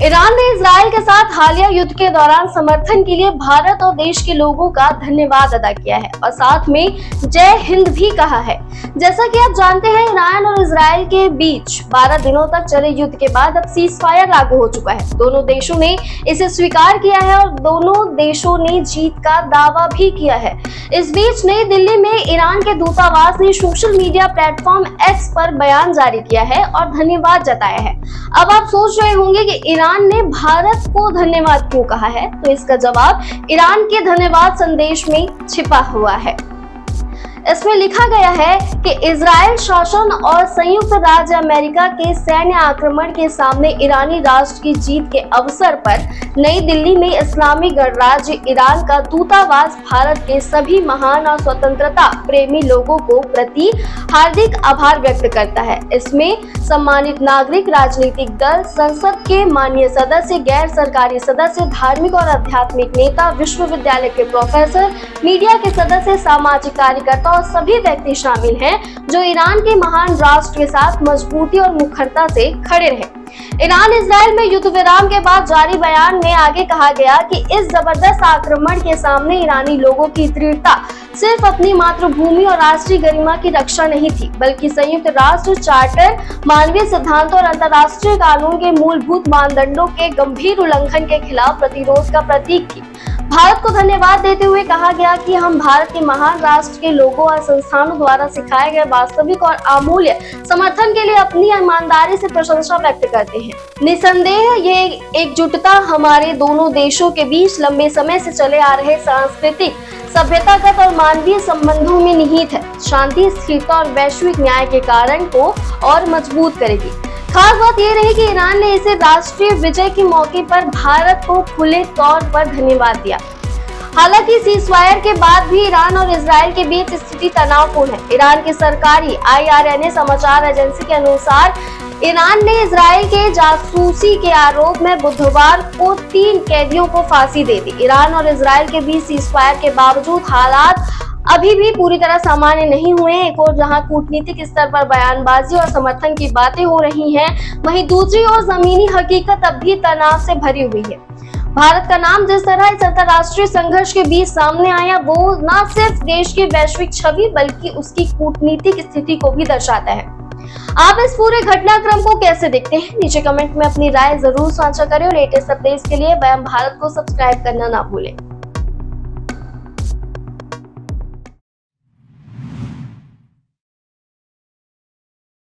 Iran ने Israel के साथ हालिया युद्ध के दौरान समर्थन के लिए भारत और देश के लोगों का धन्यवाद अदा किया है और साथ में जय हिंद भी कहा है। जैसा कि आप जानते हैं, ईरान और इजराइल के बीच 12 दिनों तक चले युद्ध के बाद अब सीज फायर लागू हो चुका है। दोनों देशों ने इसे स्वीकार किया है और दोनों देशों ने जीत का दावा भी किया है। इस बीच नई दिल्ली में ईरान के दूतावास ने सोशल मीडिया प्लेटफॉर्म एक्स पर बयान जारी किया है और धन्यवाद जताया है। अब आप सोच रहे होंगे कि ईरान ने भारत को धन्यवाद क्यों कहा है, तो इसका जवाब ईरान के धन्यवाद संदेश में छिपा हुआ है। इसमें लिखा गया है कि इजराइल शासन और संयुक्त राज्य अमेरिका के सैन्य आक्रमण के सामने ईरानी राष्ट्र की जीत के अवसर पर नई दिल्ली में इस्लामी गणराज्य ईरान का दूतावास भारत के सभी महान और स्वतंत्रता प्रेमी लोगों को प्रति हार्दिक आभार व्यक्त करता है। इसमें सम्मानित नागरिक, राजनीतिक दल, संसद के माननीय सदस्य, गैर सरकारी सदस्य, धार्मिक और आध्यात्मिक नेता, विश्वविद्यालय के प्रोफेसर, मीडिया के सदस्य, सामाजिक कार्यकर्ता और सभी व्यक्ति शामिल हैं जो ईरान के महान राष्ट्र के साथ मजबूती और मुखरता से खड़े रहे। ईरान इजराइल में युद्ध विराम के बाद जारी बयान में आगे कहा गया कि इस जबरदस्त आक्रमण के सामने ईरानी लोगों की दृढ़ता सिर्फ अपनी मातृभूमि और राष्ट्रीय गरिमा की रक्षा नहीं थी, बल्कि संयुक्त राष्ट्र चार्टर, मानवीय सिद्धांतों और अंतर्राष्ट्रीय कानून के मूलभूत मानदंडों के गंभीर उल्लंघन के खिलाफ प्रतिरोध का प्रतीक थी। भारत को धन्यवाद देते हुए कहा गया कि हम भारत के महान राष्ट्र के लोगों और संस्थानों द्वारा सिखाए गए वास्तविक और अमूल्य समर्थन के लिए अपनी ईमानदारी से प्रशंसा व्यक्त करते हैं। निसंदेह ये एकजुटता हमारे दोनों देशों के बीच लंबे समय से चले आ रहे सांस्कृतिक, सभ्यतागत और मानवीय संबंधों में निहित है। शांति, स्थिरता और वैश्विक न्याय के कारण को और मजबूत करेगी। खास बात यह रही कि ईरान ने इसे राष्ट्रीय विजय के मौके पर भारत को खुले तौर पर धन्यवाद दिया। हालांकि सीजफायर के बाद भी ईरान और इजराइल के बीच स्थिति तनावपूर्ण है। ईरान की सरकारी IRNA समाचार एजेंसी के अनुसार ईरान ने इजराइल के जासूसी के आरोप में बुधवार को 3 कैदियों को फांसी दे दी। ईरान और इजराइल के बीच सीजफायर के बावजूद हालात अभी भी पूरी तरह सामान्य नहीं हुए। एक और जहां कूटनीतिक स्तर पर बयानबाजी और समर्थन की बातें हो रही हैं, वहीं दूसरी ओर जमीनी हकीकत अब भी तनाव से भरी हुई है। भारत का नाम जिस तरह इस अंतर्राष्ट्रीय संघर्ष के बीच सामने आया, वो न सिर्फ देश की वैश्विक छवि बल्कि उसकी कूटनीतिक स्थिति को भी दर्शाता है। आप इस पूरे घटनाक्रम को कैसे देखते हैं? नीचे कमेंट में अपनी राय जरूर साझा करें और लेटेस्ट अपडेट्स के लिए वयम भारत को सब्सक्राइब करना ना भूलें।